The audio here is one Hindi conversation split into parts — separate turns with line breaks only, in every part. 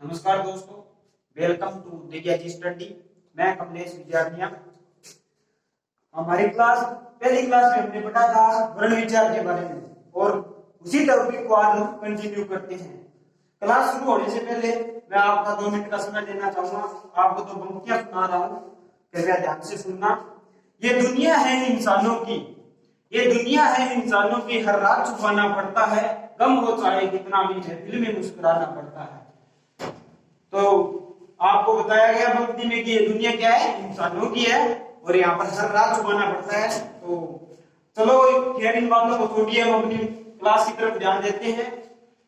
नमस्कार दोस्तों, welcome to Divya G study. मैं कमलेश विद्यार्थिया। हमारी पहली क्लास में हमने पढ़ा था वर्ण विचार के बारे में और उसी टॉपिक को आज हम कंटिन्यू करते हैं। क्लास शुरू होने से पहले मैं आपका 2 मिनट का समय देना चाहूंगा। आपको तो पंक्तियां सुना रहा हूँ, कृपया ध्यान से सुनना। ये दुनिया है इंसानों की, ये दुनिया है इंसानों की, हर रात छुपाना पड़ता है, गम हो चाहे कितना भी है, दिल में मुस्कुराना पड़ता है। तो आपको बताया गया पंक्ति में कि ये दुनिया क्या है, इंसानों की है और यहाँ पर हर रात छुपाना पड़ता है। तो चलो खैर इन बातों को छोड़िए, हम अपनी क्लास की तरफ ध्यान देते हैं।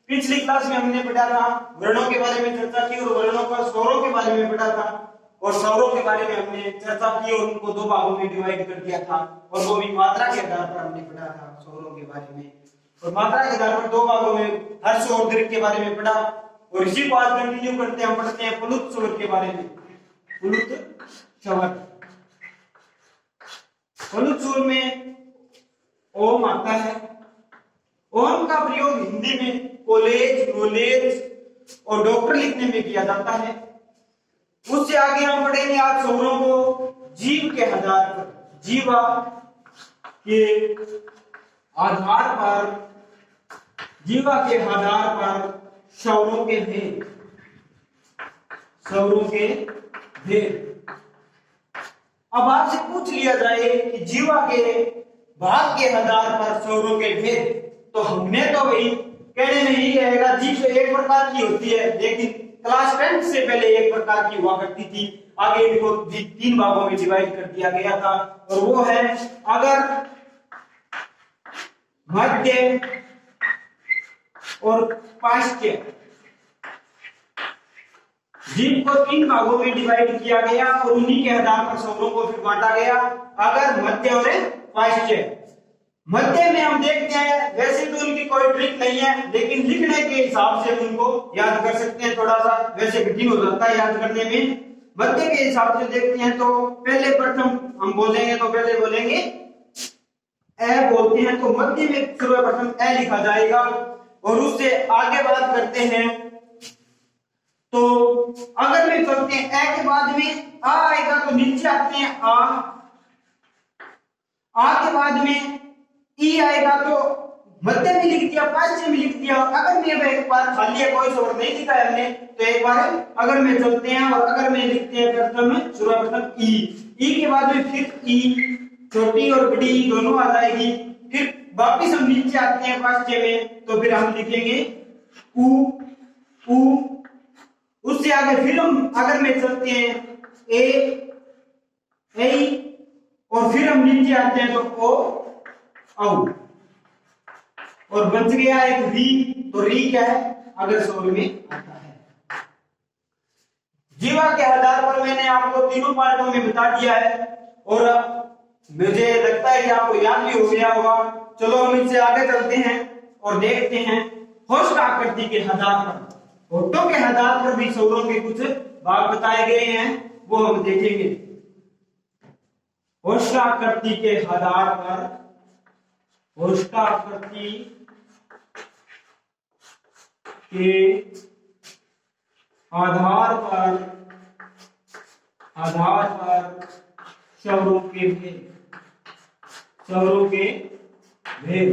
पिछली क्लास में हमने पढ़ा था वर्णों के बारे में चर्चा की और वर्णों का स्वरों के बारे में पढ़ा था और स्वरों के बारे में हमने चर्चा की और उनको 2 भागों में डिवाइड कर दिया था और वो भी मात्रा के आधार पर हमने पढ़ा था स्वरों के बारे में। और मात्रा के आधार पर 2 भागों में हर्ष और दीर्घ के बारे में पढ़ा और इसी को आज कंटिन्यू करते हैं। हम पढ़ते हैं प्लुत स्वर के बारे में। प्लुत स्वर, प्लुत स्वर में ओम आता है। ओम का प्रयोग हिंदी में कॉलेज, नॉलेज और डॉक्टर लिखने में किया जाता है। उससे आगे हम पढ़ेंगे आज स्वरों को जीव के आधार पर, जीवा के आधार पर, जीवा के आधार पर स्वरों के भेद, स्वरों के भेद। अब आपसे पूछ लिया जाए कि जीवा के भाग के आधार पर स्वरों के भेद, तो हमने तो वही कहने में ही रहेगा जीव एक प्रकार की होती है, लेकिन क्लास 10 से पहले एक प्रकार की हुआ करती थी। आगे इनको 3 भागों में डिवाइड कर दिया गया था और वो है अगर, मध्य और पाश्च्य। जीव को 3 भागों में डिवाइड किया गया और उन्हीं के आधार पर स्वरों को फिर बांटा गया, अगर, मध्य और पाश्च्य। मध्य में हम देखते हैं, वैसे तो उनकी कोई ट्रिक नहीं है, लेकिन लिखने के हिसाब से उनको याद कर सकते हैं। थोड़ा सा वैसे कठिन हो जाता है याद करने में। मध्य के हिसाब से देखते हैं तो पहले प्रथम हम बोलेंगे तो पहले बोलेंगे ए बोलते हैं, तो मध्य में सर्वप्रथम ए लिखा जाएगा और उससे आगे बात करते हैं तो अगर में चलते हैं ए के बाद में आ आएगा तो नीचे आते हैं आ के बाद में ई आएगा तो मध्य में लिख दिया, पाश्च्य में लिख दिया। अगर में एक बार खाली है, कोई स्वर नहीं लिखा है हमने, तो एक बार अगर में चलते हैं और अगर में लिखते हैं प्रथम सर्वप्रथम ई के बाद में फिर ई, छोटी और बड़ी ई दोनों आ जाएगी। फिर वापिस हम नीचे आते हैं पाश्च्य में, तो फिर हम लिखेंगे उ। उससे आगे फिर हम अगर में चलते हैं ए और फिर हम नीचे आते हैं तो ओ औ, और बच गया एक री, तो री क्या है, अगर स्वर में आता है। जीवा के आधार पर मैंने आपको 3 पार्टों में बता दिया है और मुझे लगता है कि आपको याद भी हो गया होगा। चलो हम इनसे आगे चलते हैं और देखते हैं होस्ट आकृति के आधार पर, होठों के आधार पर भी स्वरों के कुछ भाग बताए गए हैं, वो हम देखेंगे। होस्ट आकृति के आधार पर, होस्ट आकृति के आधार पर स्वरों के भेद, स्वरों के भेद।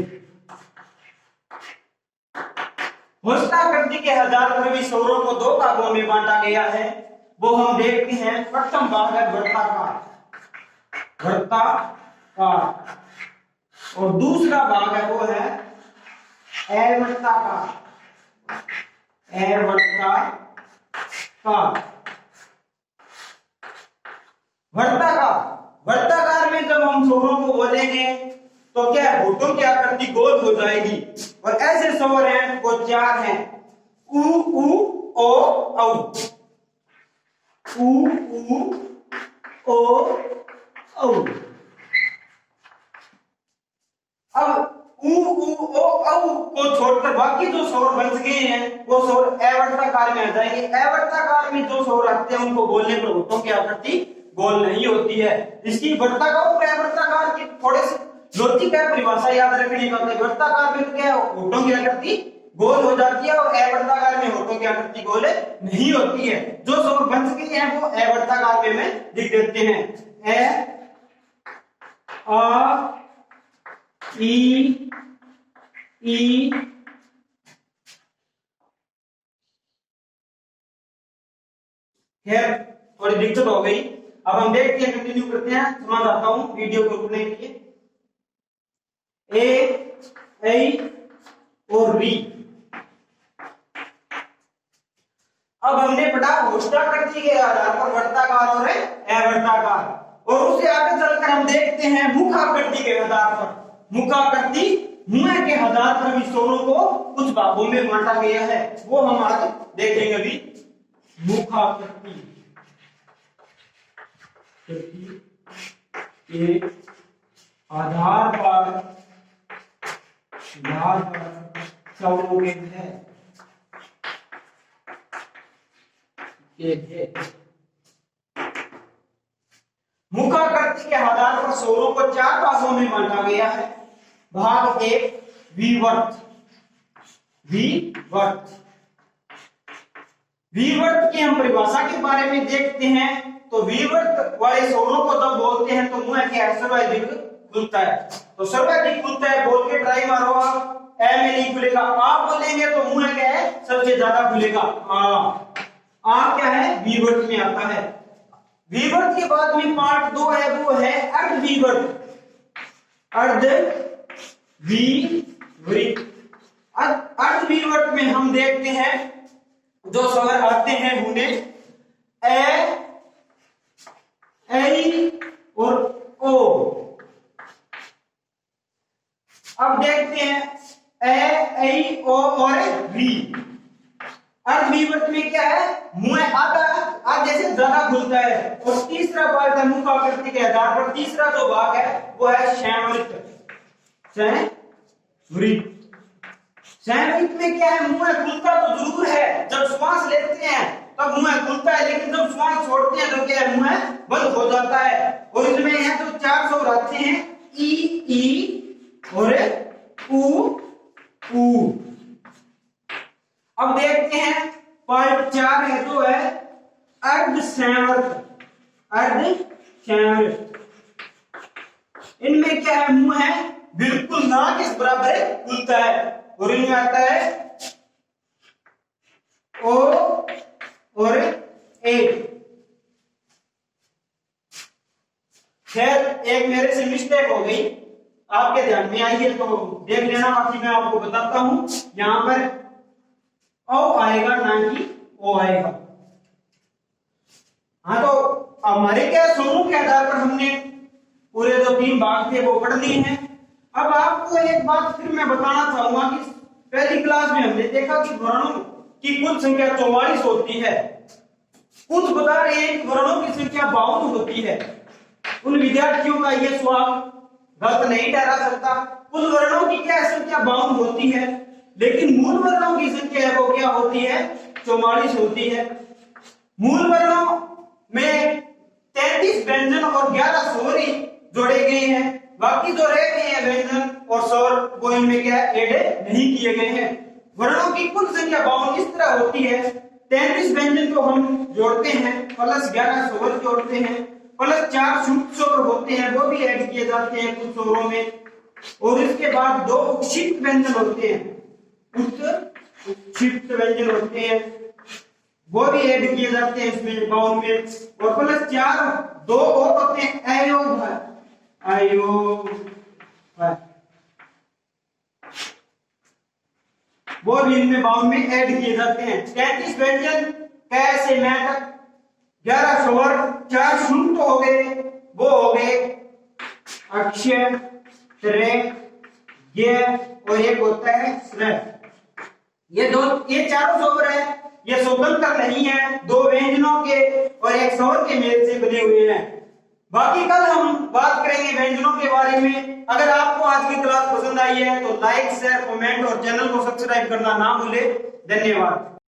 होस्ट आकृति के आधार पर भी स्वरों को 2 भागों में बांटा गया है, वो हम देखते हैं। प्रथम भाग है वर्ताकार, वर्ताकार, और दूसरा भाग है वो है अवर्ताकार, अवर्ताकार। वर्ताकार, वर्ताकार में जब हम स्वरों को बोलेंगे तो क्या होठों की आकृति गोल हो जाएगी और ऐसे स्वर हैं वो 4 हैं, उ ओ औ, उ ओ औ। अब उ ओ औ को छोड़कर बाकी जो स्वर बन गए हैं वो स्वर अवर्ताकार में आ जाएंगे। अवर्ताकार में जो स्वर आते हैं उनको बोलने पर होठों की आकृति गोल नहीं होती है। इसकी वर्ताकार और अवर्ताकार की थोड़े से लॉजिक है, परिभाषा याद रखने का। वर्ताकार में क्या है, होठों की आकृति गोल हो जाती है और अवर्ताकार में होठों की आकृति गोल नहीं होती है। जो स्वर बन गए हैं वो अवर्ताकार में लिख देते हैं। ए आ ई खैर थोड़ी दिक्कत हो गई। अब हम देखते हैं, कंटिन्यू करते हैं। समझाता हूं वीडियो को रुकने के लिए। ए ऐ और री। अब हमने पढ़ा होष्टाकृति के आधार पर वर्ताकार और अवर्ताकार, और उससे आगे चलकर हम देखते हैं मुखाकृति के आधार पर। मुखाकृति मुंह के आधार पर भी स्वरों को कुछ भागों में बांटा गया है, वो हम आज देखेंगे। अभी मुखाकृति के आधार पर स्वरों के है मुखाकृति के आधार पर स्वरों को 4 भागों में बांटा गया है। भाग 1 विवर्त। विवर्त की हम परिभाषा के बारे में देखते हैं। तो विवर्त वाले स्वरों को जब बोलते हैं तो मुंह के सर्वाधिक खुलता है। तो सर्वाधिक खुलता है, बोल के ट्राई मारो आप। ए में नहीं खुलेगा, आप बोलेंगे तो मुंह क्या है सबसे ज्यादा खुलेगा। आ क्या है विवर्त में आता है। विवर्त के बाद में पार्ट 2 है, वो है अर्धविवर्त। अर्धविवर्त में हम देखते हैं जो स्वर आते हैं उन्हें ए ऐ और ओ। अब देखते हैं ए ऐ ओ और री। अर्धविवर्त में क्या है, मुंह आधे से ज्यादा खुलता है। और तीसरा पार्ट है मुखाकृति के आधार पर, तीसरा जो भाग है वो है संवृत्त। संवृत्त में क्या है, मुंह खुलता तो जरूर है, जब श्वास लेते हैं तब मुंह खुलता है, लेकिन जब श्वास छोड़ते हैं तो क्या है मुंह बंद हो जाता है। और इसमें है तो 4 स्वर आते हैं, ई और ऊ। अब देखते हैं पार्ट 4 है जो है अर्धसंवृत्त। इनमें क्या है, मुंह है बिल्कुल ना के बराबर खुलता है। और इनमें आता है ओ और ए। खैर एक मेरे से मिस्टेक हो गई, आपके ध्यान में आई है तो देख लेना, बाकी मैं आपको बताता हूं। यहां पर ओ आएगा ना कि ओ आएगा। हाँ तो हमारे क्या स्वरों के आधार पर हमने पूरे जो 3 भाग थे वो पढ़ लिए हैं। अब आपको एक बात फिर मैं बताना चाहूंगा कि पहली क्लास में हमने देखा कि वर्णों की कुल संख्या 44 होती है। कुछ बता रहे हैं कि वर्णों की संख्या 52 होती है। उन विद्यार्थियों का यह सवाल गलत नहीं ठहरा सकता। कुल वर्णों की क्या संख्या 52 होती है, लेकिन मूल वर्णों की संख्या वो क्या होती है, 44 होती है। मूल वर्णों में 33 व्यंजन और 11 स्वर जोड़े गए हैं। बाकी जो रह गए हैं व्यंजन और स्वर वो इनमें क्या ऐड नहीं किए गए हैं। वर्णों की कुल संख्या 52 इस तरह होती है। 33 व्यंजन को हम जोड़ते हैं, प्लस 11 स्वर जोड़ते हैं, प्लस 4 संयुक्त स्वर होते हैं वो भी ऐड किए जाते हैं कुछ स्वरों में। और इसके बाद 2 उपक्षिप्त व्यंजन होते हैं, उपक्षिप्त व्यंजन होते हैं वो भी ऐड किए जाते हैं इसमें 52 में। और प्लस 4 2 और होते हैं अयोग वो भी इनमें 52 में ऐड किए जाते हैं। 33 व्यंजन कैसे मैं तक 11 स्वर 4 संयुक्त हो गए, वो हो गए अक्षय त्रय ये और एक होता है स्वर। ये चारों स्वर है, ये स्वतंत्र नहीं है, 2 व्यंजनों के और एक स्वर के मेल से बने हुए हैं। बाकी कल हम बात करेंगे व्यंजनों के बारे में। अगर आपको आज की क्लास पसंद आई है तो लाइक शेयर कमेंट और चैनल को सब्सक्राइब करना ना भूले। धन्यवाद।